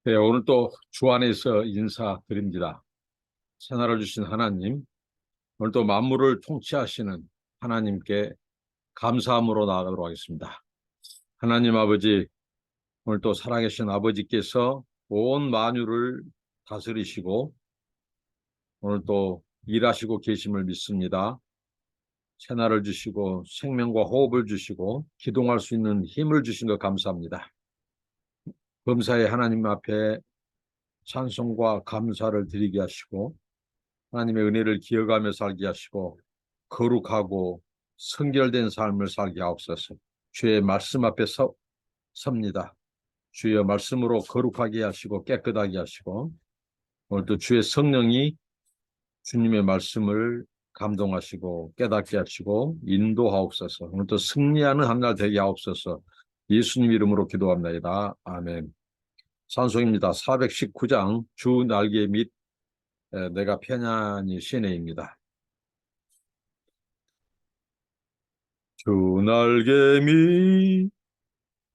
네, 오늘 또 주 안에서 인사드립니다. 새날을 주신 하나님, 오늘 또 만물을 통치하시는 하나님께 감사함으로 나아가도록 하겠습니다. 하나님 아버지, 오늘 또 살아계신 아버지께서 온 만유를 다스리시고 오늘 또 일하시고 계심을 믿습니다. 새날을 주시고 생명과 호흡을 주시고 기동할 수 있는 힘을 주신 것 감사합니다. 범사의 하나님 앞에 찬송과 감사를 드리게 하시고 하나님의 은혜를 기억하며 살게 하시고 거룩하고 성결된 삶을 살게 하옵소서. 주의 말씀 앞에 섭니다. 주의 말씀으로 거룩하게 하시고 깨끗하게 하시고 오늘도 주의 성령이 주님의 말씀을 감동하시고 깨닫게 하시고 인도하옵소서. 오늘도 승리하는 한 날 되게 하옵소서. 예수님 이름으로 기도합니다. 아멘. 찬송입니다. 419장 주 날개 및 내가 편안히 쉬네입니다. 주 날개미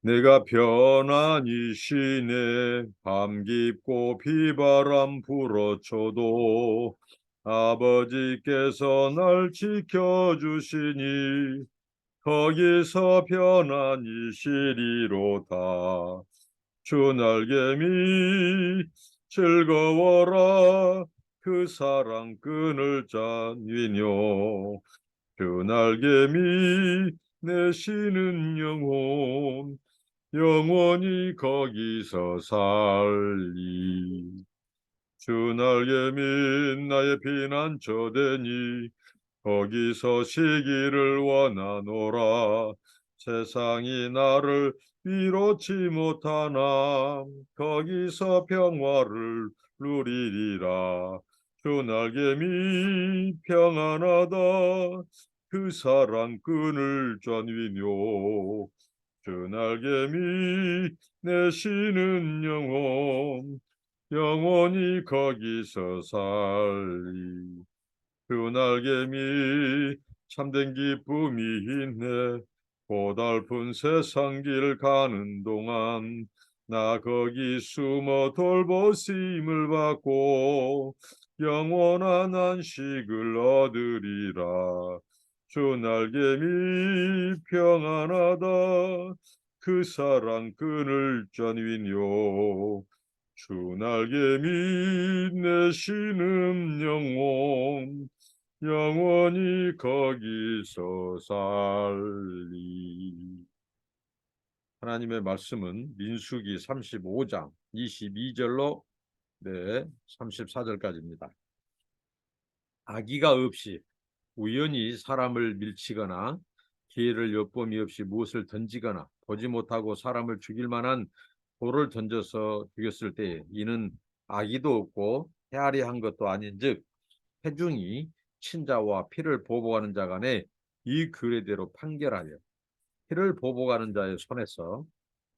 내가 편안히 쉬네. 밤 깊고 비바람 불어쳐도 아버지께서 날 지켜주시니 거기서 편안히 쉬리로다. 주 날개미 즐거워라. 그 사랑 끈을 짠위뇨. 그 날개미 내 쉬는 영혼 영원히 거기서 살리. 주 날개미 나의 피난처 되니 거기서 쉬기를 원하노라. 세상이 나를 위로치 못하나 거기서 평화를 누리리라. 주 날개미 평안하다. 그 사랑 끈을 짠위뇨. 주 날개미 내 쉬는 영혼 영원히 거기서 살리. 주 날개미 참된 기쁨이 있네. 고달픈 세상 길 가는 동안 나 거기 숨어 돌보심을 받고 영원한 안식을 얻으리라. 주 날개미 평안하다. 그 사랑 끈을 짠위뇨. 주 날개미 내 쉬는 영혼 영원히 거기서 살리. 하나님의 말씀은 민수기 35장 22절로 34절까지입니다. 악의가 없이 우연히 사람을 밀치거나 기회를 엿봄이 없이 무엇을 던지거나 보지 못하고 사람을 죽일 만한 돌을 던져서 죽였을 때 이는 악의도 없고 헤아려 한 것도 아닌즉 회중이 친자와 피를 보복하는 자 간에 이 규례대로 판결하여 피를 보복하는 자의 손에서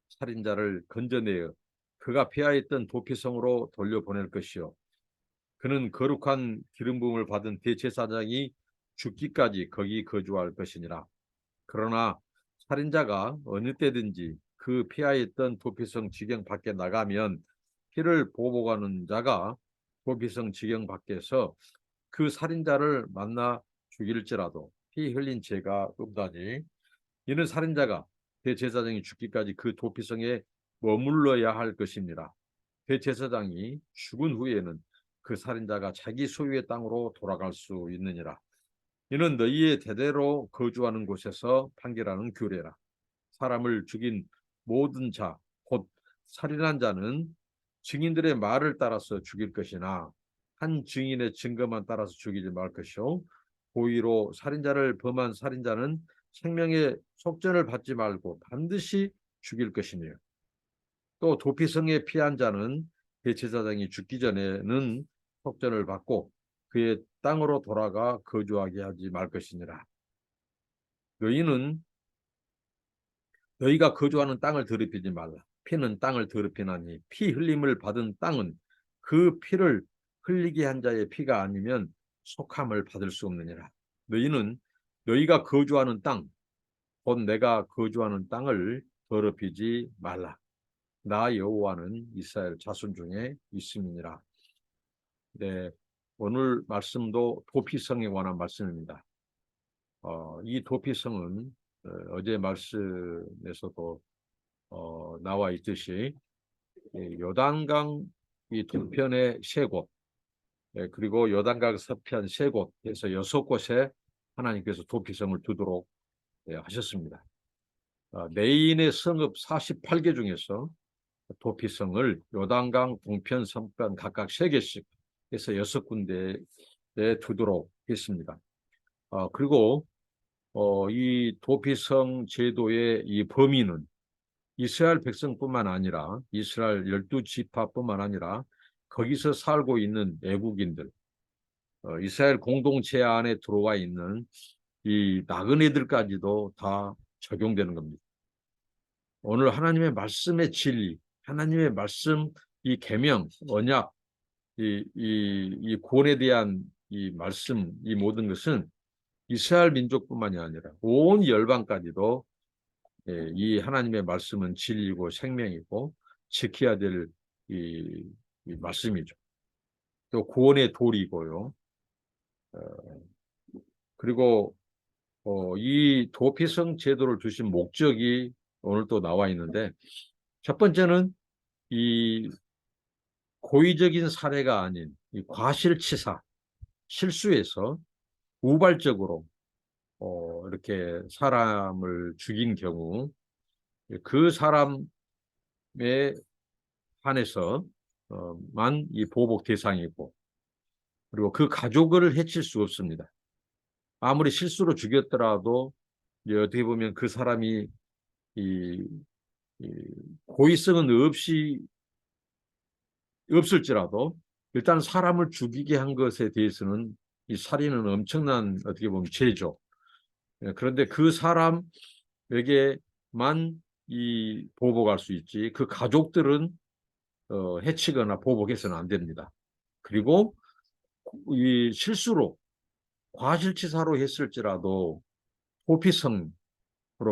살인자를 건져내어 그가 피하였던 도피성으로 돌려보낼 것이요 그는 거룩한 기름 부음을 받은 대제사장이 죽기까지 거기 거주할 것이니라. 그러나 살인자가 어느 때든지 그 피하였던 도피성 지경 밖에 나가면 피를 보복하는 자가 도피성 지경 밖에서 그 살인자를 만나 죽일지라도 피 흘린 죄가 없다니 이는 살인자가 대제사장이 죽기까지 그 도피성에 머물러야 할 것입니다. 대제사장이 죽은 후에는 그 살인자가 자기 소유의 땅으로 돌아갈 수 있느니라. 이는 너희의 대대로 거주하는 곳에서 판결하는 규례라. 사람을 죽인 모든 자, 곧 살인한 자는 증인들의 말을 따라서 죽일 것이나 한 증인의 증거만 따라서 죽이지 말 것이요 고의로 살인자를 범한 살인자는 생명의 속전을 받지 말고 반드시 죽일 것이며 또 도피성에 피한 자는 대제사장이 죽기 전에는 속전을 받고 그의 땅으로 돌아가 거주하게 하지 말 것이니라. 너희가 거주하는 땅을 더럽히지 말라. 피는 땅을 더럽히나니 피 흘림을 받은 땅은 그 피를 흘리게 한 자의 피가 아니면 속함을 받을 수 없느니라. 너희는 너희가 거주하는 땅, 곧 내가 거주하는 땅을 더럽히지 말라. 나 여호와는 이스라엘 자손 중에 있음이니라. 네, 오늘 말씀도 도피성에 관한 말씀입니다. 이 도피성은 어제 말씀에서도 나와 있듯이 요단강 이 동편의 세 곳, 그리고 요단강 서편 세 곳에서 6곳에 하나님께서 도피성을 두도록 하셨습니다. 메인의 성읍 48개 중에서 도피성을 요단강 동편, 서편 각각 3개씩 해서 6군데에 두도록 했습니다. 그리고 이 도피성 제도의 이 범위는 이스라엘 백성뿐만 아니라 이스라엘 12지파뿐만 아니라 거기서 살고 있는 외국인들, 이스라엘 공동체 안에 들어와 있는 이 나그네들까지도 다 적용되는 겁니다. 오늘 하나님의 말씀의 진리, 하나님의 말씀, 이 계명, 언약, 이 구원에 대한 이 말씀, 이 모든 것은 이스라엘 민족뿐만이 아니라 온 열방까지도 이 하나님의 말씀은 진리고 생명이고 지켜야 될 이 말씀이죠. 또 구원의 도리고요. 그리고 이 도피성 제도를 두신 목적이 오늘 또 나와 있는데, 첫 번째는 이 고의적인 사례가 아닌 이 과실치사, 실수해서 우발적으로 이렇게 사람을 죽인 경우 그 사람에 한해서 만 이 보복 대상이고, 그리고 그 가족을 해칠 수 없습니다. 아무리 실수로 죽였더라도 어떻게 보면 그 사람이 이 고의성은 없을지라도 일단 사람을 죽이게 한 것에 대해서는 이 살인은 엄청난 어떻게 보면 죄죠. 그런데 그 사람에게만 이 보복할 수 있지 그 가족들은 해치거나 보복해서는 안 됩니다. 그리고 이 실수로 과실치사로 했을지라도 도피성으로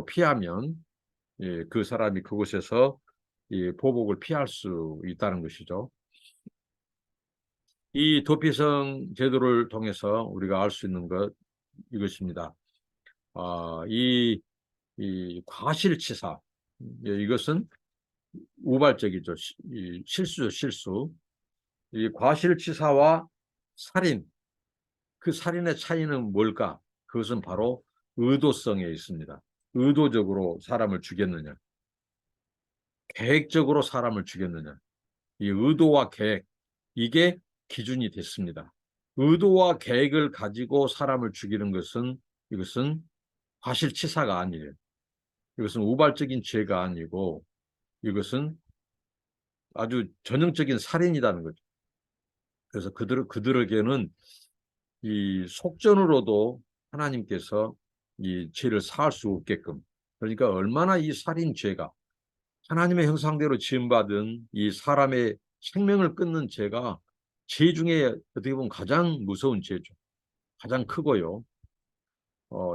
피하면 그 사람이 그곳에서 이 보복을 피할 수 있다는 것이죠. 이 도피성 제도를 통해서 우리가 알 수 있는 것 이것입니다. 이 과실치사, 이것은 우발적이죠. 실수죠, 실수. 이 과실치사와 살인, 그 살인의 차이는 뭘까? 그것은 바로 의도성에 있습니다. 의도적으로 사람을 죽였느냐, 계획적으로 사람을 죽였느냐. 이 의도와 계획, 이게 기준이 됐습니다. 의도와 계획을 가지고 사람을 죽이는 것은 이것은 과실치사가 아니에요. 이것은 우발적인 죄가 아니고 이것은 아주 전형적인 살인이라는 거죠. 그래서 그들에게는 이 속전으로도 하나님께서 이 죄를 사할 수 없게끔, 그러니까 얼마나 이 살인죄가 하나님의 형상대로 지음받은 이 사람의 생명을 끊는 죄가 죄 중에 어떻게 보면 가장 무서운 죄죠. 가장 크고요.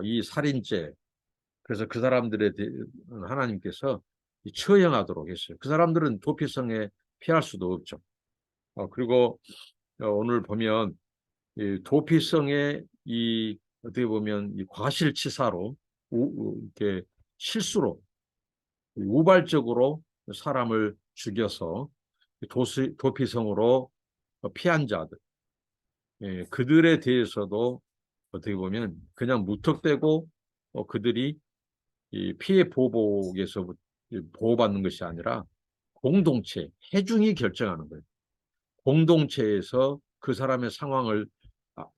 이 살인죄. 그래서 그 사람들에 대해 하나님께서 처형하도록 했어요. 그 사람들은 도피성에 피할 수도 없죠. 그리고 오늘 보면 이 도피성의 이 어떻게 보면 이 과실치사로 이렇게 실수로 우발적으로 사람을 죽여서 도피성으로 피한 자들, 그들에 대해서도 어떻게 보면 그냥 무턱대고 그들이 이 피해 보복에서 보호받는 것이 아니라 공동체, 회중이 결정하는 거예요. 공동체에서 그 사람의 상황을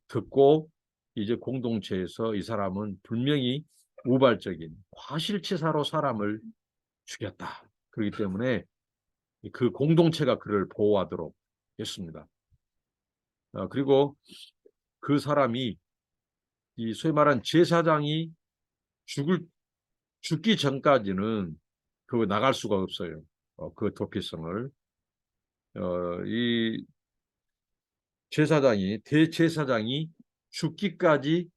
듣고 이제 공동체에서 이 사람은 분명히 우발적인 과실치사로 사람을 죽였다. 그렇기 때문에 그 공동체가 그를 보호하도록 했습니다. 그리고 그 사람이 이 소위 말한 제사장이 죽기 전까지는 그 나갈 수가 없어요. 그 도피성을. 이 대제사장이 죽기까지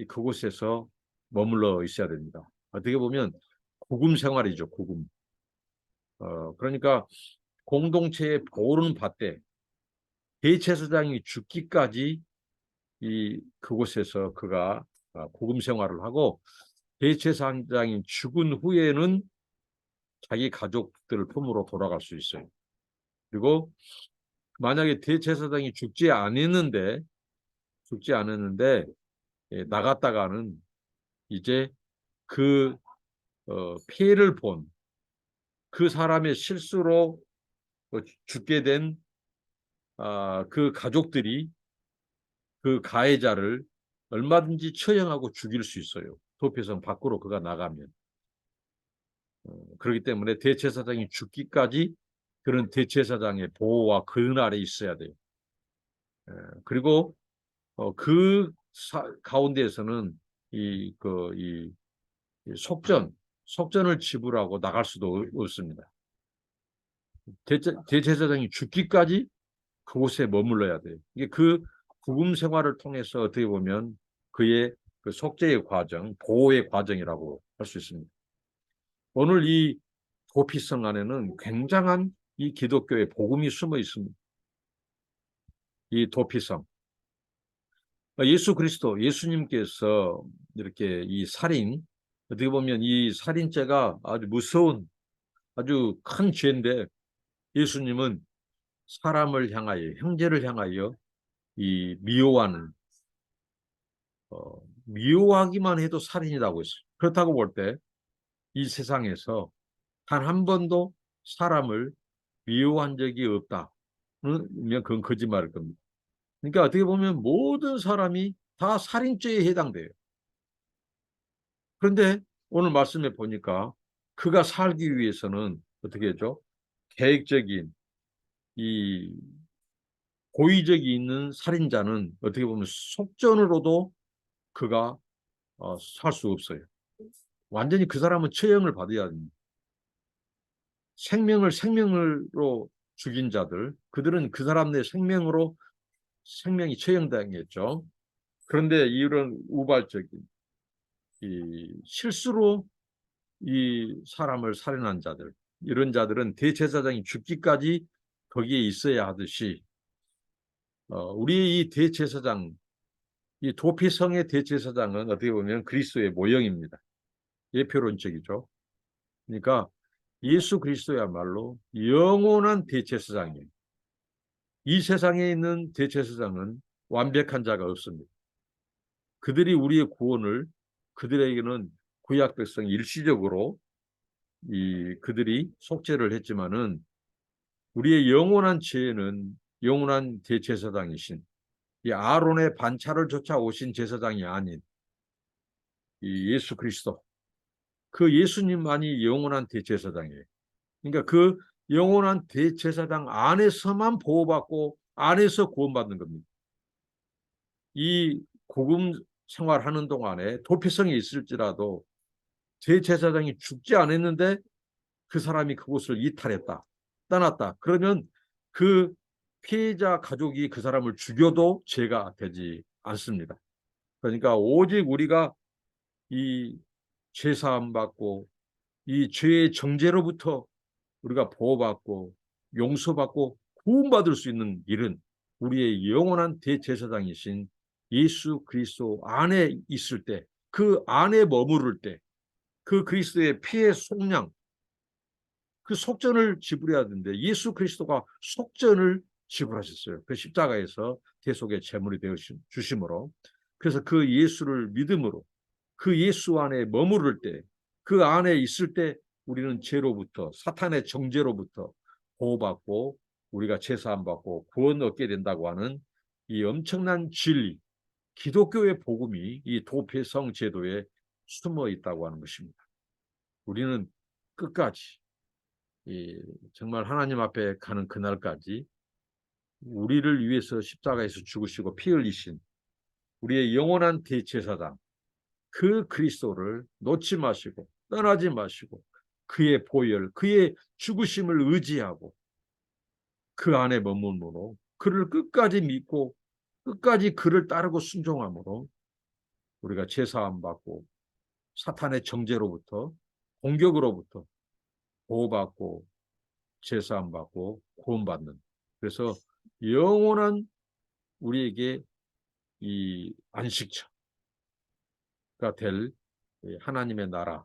그곳에서 머물러 있어야 됩니다. 어떻게 보면 구금 생활이죠, 구금. 그러니까 공동체의 보호는 받되 대제사장이 죽기까지 그곳에서 그가 복음 생활을 하고, 대제사장이 죽은 후에는 자기 가족들 품으로 돌아갈 수 있어요. 그리고 만약에 대제사장이 죽지 않았는데 나갔다가는 이제 그 피해를 본 그 사람의 실수로 죽게 된 그 가족들이 그 가해자를 얼마든지 처형하고 죽일 수 있어요. 도피성 밖으로 그가 나가면. 그렇기 때문에 대제사장이 죽기까지 그런 대제사장의 보호와 근은 아래 있어야 돼요. 그리고 가운데에서는 이 속전을 지불하고 나갈 수도 없습니다. 대제사장이 죽기까지 그곳에 머물러야 돼요. 이게 그 복음 생활을 통해서 어떻게 보면 그의 그 속죄의 과정, 보호의 과정이라고 할 수 있습니다. 오늘 이 도피성 안에는 굉장한 이 기독교의 복음이 숨어 있습니다. 이 도피성. 예수 그리스도, 예수님께서 이렇게 이 살인, 어떻게 보면 이 살인죄가 아주 무서운, 아주 큰 죄인데, 예수님은 사람을 향하여, 형제를 향하여 이 미워하기만 해도 살인이라고 했어요. 그렇다고 볼 때 이 세상에서 단 한 번도 사람을 미워한 적이 없다. 그건 거짓말일 겁니다. 그러니까 어떻게 보면 모든 사람이 다 살인죄에 해당돼요. 그런데 오늘 말씀에 보니까 그가 살기 위해서는 어떻게 하죠? 계획적인 이 고의적이 있는 살인자는 어떻게 보면 속전으로도 그가 살 수 없어요. 완전히 그 사람은 처형을 받아야 합니다. 생명으로 죽인 자들, 그들은 그 사람의 생명이 처형당했죠. 그런데 이런 우발적인 실수로 이 사람을 살인한 자들, 이런 자들은 대제사장이 죽기까지 거기에 있어야 하듯이, 우리 이 대제사장, 이 도피성의 대제사장은 어떻게 보면 그리스도의 모형입니다. 예표론적이죠. 그러니까 예수 그리스도야말로 영원한 대제사장이에요. 이 세상에 있는 대제사장은 완벽한 자가 없습니다. 그들이 우리의 구원을, 그들에게는 구약 백성이 일시적으로 그들이 속죄를 했지만은, 우리의 영원한 죄는 영원한 대제사장이신 이 아론의 반차를 쫓아 오신 제사장이 아닌 이 예수 그리스도, 그 예수님만이 영원한 대제사장이에요. 그러니까 그 영원한 대제사장 안에서만 보호받고 안에서 구원받는 겁니다. 이 복음 생활하는 동안에 도피성이 있을지라도 대제사장이 죽지 않았는데 그 사람이 그곳을 이탈했다, 떠났다. 그러면 그 피해자 가족이 그 사람을 죽여도 죄가 되지 않습니다. 그러니까 오직 우리가 이 죄사함 받고 이 죄의 정죄로부터 우리가 보호받고 용서받고 구원받을 수 있는 일은 우리의 영원한 대제사장이신 예수 그리스도 안에 있을 때, 그 안에 머무를 때, 그 그리스도의 피의 속량, 그 속전을 지불해야 되는데 예수 그리스도가 속전을 지불하셨어요. 그 십자가에서 대속의 제물이 되어 주심으로. 그래서 그 예수를 믿음으로 그 예수 안에 머무를 때, 그 안에 있을 때 우리는 죄로부터, 사탄의 정죄로부터 보호받고 우리가 제사함 받고 구원 얻게 된다고 하는 이 엄청난 진리, 기독교의 복음이 이 도피성 제도에 숨어 있다고 하는 것입니다. 우리는 끝까지 정말 하나님 앞에 가는 그날까지 우리를 위해서 십자가에서 죽으시고 피 흘리신 우리의 영원한 대제사장, 그 그리스도를 놓지 마시고 떠나지 마시고 그의 보혈, 그의 죽으심을 의지하고 그 안에 머물므로 그를 끝까지 믿고 끝까지 그를 따르고 순종함으로 우리가 제사함 받고 사탄의 정죄로부터, 공격으로부터 보호받고 제사함 받고 구원받는, 그래서 영원한 우리에게 이 안식처가 될 하나님의 나라,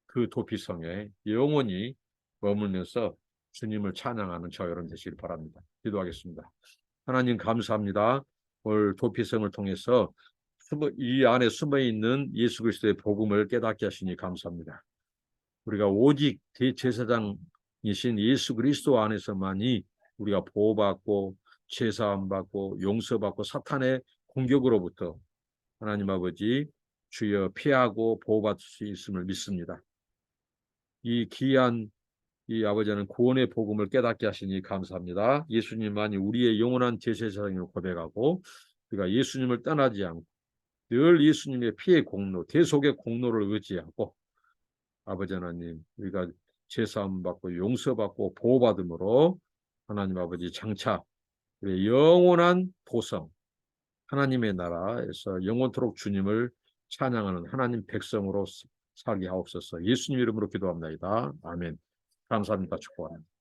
그 도피성에 영원히 머물면서 주님을 찬양하는 저 여러분 되시길 바랍니다. 기도하겠습니다. 하나님 감사합니다. 오늘 도피성을 통해서 이 안에 숨어 있는 예수 그리스도의 복음을 깨닫게 하시니 감사합니다. 우리가 오직 대제사장이신 예수 그리스도 안에서만이 우리가 보호받고 제사함 받고 용서받고 사탄의 공격으로부터 하나님 아버지 주여 피하고 보호받을 수 있음을 믿습니다. 이 귀한 이 아버지는 구원의 복음을 깨닫게 하시니 감사합니다. 예수님만이 우리의 영원한 대제사장을 고백하고 우리가 예수님을 떠나지 않고 늘 예수님의 피의 공로, 대속의 공로를 의지하고 아버지 하나님 우리가 제사함 받고 용서받고 보호받음으로 하나님 아버지 장차 우리의 영원한 도성 하나님의 나라에서 영원토록 주님을 찬양하는 하나님 백성으로 살게 하옵소서. 예수님 이름으로 기도합니다. 아멘. 감사합니다. 축복합니다.